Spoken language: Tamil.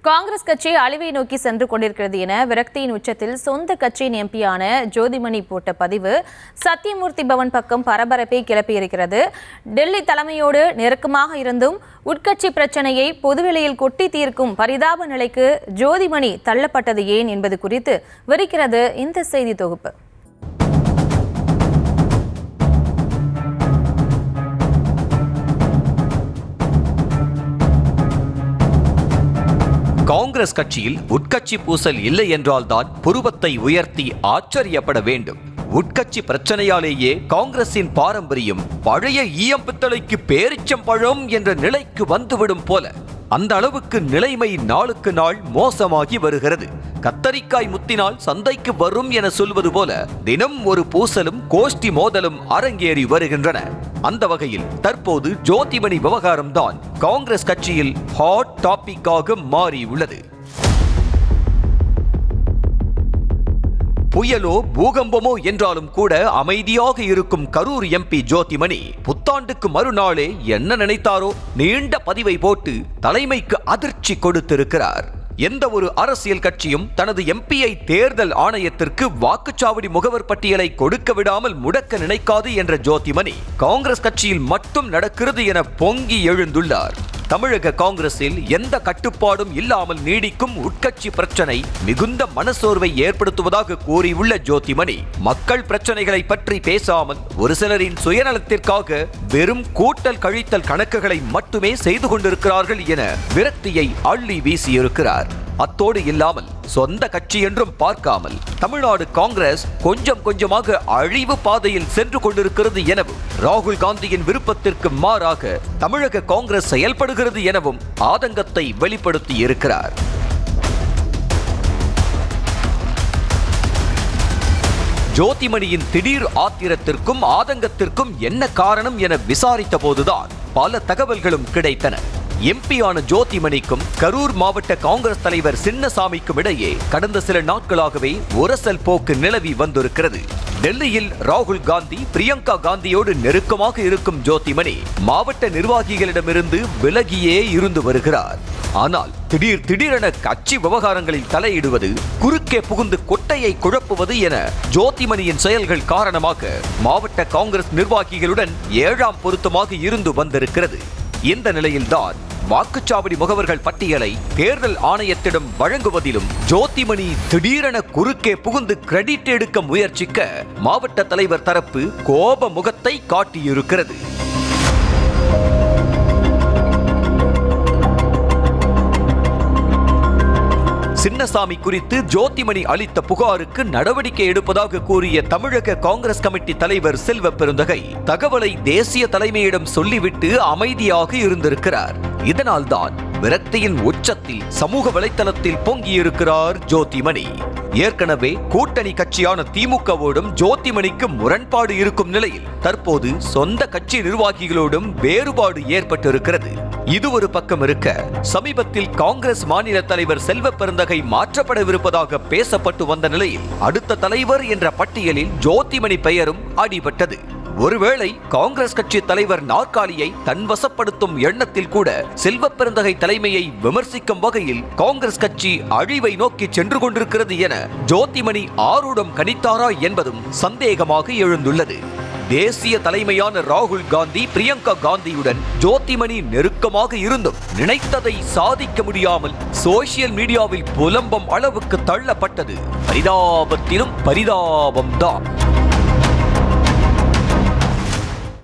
காங்கிரஸ் கட்சி அழிவை நோக்கி சென்று கொண்டிருக்கிறது என விரக்தியின் உச்சத்தில் சொந்த கட்சியின் எம்பியான ஜோதிமணி போட்ட பதிவு சத்தியமூர்த்தி பவன் பக்கம் பரபரப்பை கிளப்பியிருக்கிறது. டெல்லி தலைமையோடு நெருக்கமாக இருந்தும் உட்கட்சி பிரச்சனையை பொதுவெளியில் கொட்டி தீர்க்கும் பரிதாப நிலைக்கு ஜோதிமணி தள்ளப்பட்டது ஏன் என்பது குறித்து விரிக்கிறது இந்த செய்தி தொகுப்பு. காங்கிரஸ் கட்சியில் உட்கட்சி பூசல் இல்லை என்றால்தான் புருவத்தை உயர்த்தி ஆச்சரியப்பட வேண்டும். உட்கட்சி பிரச்சனையாலேயே காங்கிரசின் பாரம்பரியம் பழைய ஈயம்பித்தளைக்கு பேரிச்சம்பழம் என்ற நிலைக்கு வந்துவிடும் போல அந்த அளவுக்கு நிலைமை நாளுக்கு நாள் மோசமாகி வருகிறது. கத்தரிக்காய் முத்தினால் சந்தைக்கு வரும் என சொல்வது போல தினம் ஒரு பூசலும் கோஷ்டி மோதலும் அரங்கேறி வருகின்றன. அந்த வகையில் தற்போது ஜோதிமணி விவகாரம்தான் காங்கிரஸ் கட்சியில் ஹாட் டாபிக்காக மாறியுள்ளது. புயலோ பூகம்பமோ என்றாலும் கூட அமைதியாக இருக்கும் கரூர் எம்பி ஜோதிமணி புத்தாண்டுக்கு மறுநாளே என்ன நினைத்தாரோ நீண்ட பதிவை போட்டு தலைமைக்கு அதிர்ச்சி கொடுத்திருக்கிறார். எந்த ஒரு அரசியல் கட்சியும் தனது எம்பியை தேர்தல் ஆணையத்திற்கு வாக்குச்சாவடி முகவர் பட்டியலை கொடுக்க விடாமல் முடக்க நினைக்காது என்ற ஜோதிமணி காங்கிரஸ் கட்சியில் மட்டும் நடக்கிறது என பொங்கி எழுந்துள்ளார். தமிழக காங்கிரஸில் எந்த கட்டுப்பாடும் இல்லாமல் நீடிக்கும் உட்கட்சி பிரச்சனை மிகுந்த மனசோர்வை ஏற்படுத்துவதாக கூறியுள்ள ஜோதிமணி மக்கள் பிரச்சனைகளை பற்றி பேசாமல் ஒரு சிலரின் சுயநலத்திற்காக வெறும் கூட்டல் கழித்தல் கணக்குகளை மட்டுமே செய்து கொண்டிருக்கிறார்கள் என விரக்தியை அள்ளி வீசியிருக்கிறார். அத்தோடு இல்லாமல் சொந்த கட்சி என்றும் பார்க்காமல் தமிழ்நாடு காங்கிரஸ் கொஞ்சம் கொஞ்சமாக அழிவு பாதையில் சென்று கொண்டிருக்கிறது எனவும் ராகுல் காந்தியின் விருப்பத்திற்கு மாறாக தமிழக காங்கிரஸ் செயல்படுகிறது எனவும் ஆதங்கத்தை வெளிப்படுத்தி இருக்கிறார். ஜோதிமணியின் திடீர் ஆத்திரத்திற்கும் ஆதங்கத்திற்கும் என்ன காரணம் என விசாரித்த போதுதான் பல தகவல்களும் கிடைத்தன. எம்பியான ஜோதிமணிக்கும் கரூர் மாவட்ட காங்கிரஸ் தலைவர் சின்னசாமிக்கும் இடையே கடந்த சில நாட்களாகவே உரசல் போக்கு நிலவி வந்திருக்கிறது. டெல்லியில் ராகுல் காந்தி பிரியங்கா காந்தியோடு நெருக்கமாக இருக்கும் ஜோதிமணி மாவட்ட நிர்வாகிகளிடமிருந்து விலகியே இருந்து வருகிறார். ஆனால் திடீரென கட்சி விவகாரங்களில் தலையிடுவது, குறுக்கே புகுந்து கொட்டையை குழப்புவது என ஜோதிமணியின் செயல்கள் காரணமாக மாவட்ட காங்கிரஸ் நிர்வாகிகளுடன் 7ஆம் பொருத்தமாக இருந்து வந்திருக்கிறது. இந்த நிலையில்தான் வாக்குச்சாவடி முகவர்கள் பட்டியலை தேர்தல் ஆணையத்திடம் வழங்குவதிலும் ஜோதிமணி திடீரென குறுக்கே புகுந்து கிரெடிட் எடுக்க முயற்சிக்க மாவட்ட தலைவர் தரப்பு கோப முகத்தை காட்டியிருக்கிறது. சின்னசாமி குறித்து ஜோதிமணி அளித்த புகாருக்கு நடவடிக்கை எடுப்பதாக கூறிய தமிழக காங்கிரஸ் கமிட்டி தலைவர் செல்வ பெருந்தகை தகவலை தேசிய தலைமையிடம் சொல்லிவிட்டு அமைதியாக இருந்திருக்கிறார். இதனால்தான் விரக்தியின் உச்சத்தில் சமூக வலைத்தளத்தில் பொங்கியிருக்கிறார் ஜோதிமணி. ஏற்கனவே கூட்டணி கட்சியான திமுகவோடும் ஜோதிமணிக்கு முரண்பாடு இருக்கும் நிலையில் தற்போது சொந்த கட்சி நிர்வாகிகளோடும் வேறுபாடு ஏற்பட்டிருக்கிறது. இது ஒரு பக்கம் இருக்க, சமீபத்தில் காங்கிரஸ் மாநில தலைவர் செல்வ பெருந்தகை மாற்றப்படவிருப்பதாக பேசப்பட்டு வந்த நிலையில் அடுத்த தலைவர் என்ற பட்டியலில் ஜோதிமணி பெயரும் அடிபட்டது. ஒருவேளை காங்கிரஸ் கட்சி தலைவர் நாற்காலியை தன்வசப்படுத்தும் எண்ணத்தில் கூட செல்வ பெருந்தகை தலைமையை விமர்சிக்கும் வகையில் காங்கிரஸ் கட்சி அழிவை நோக்கி சென்று கொண்டிருக்கிறது என ஜோதிமணி ஆரூடம் கணித்தாரா என்பதும் சந்தேகமாக எழுந்துள்ளது. தேசிய தலைமையான ராகுல் காந்தி பிரியங்கா காந்தியுடன் ஜோதிமணி நெருக்கமாக இருந்தும் நினைத்ததை சாதிக்க முடியாமல் சோசியல் மீடியாவில் புலம்பும் அளவுக்கு தள்ளப்பட்டது பரிதாபத்திலும் பரிதாபம்தான்.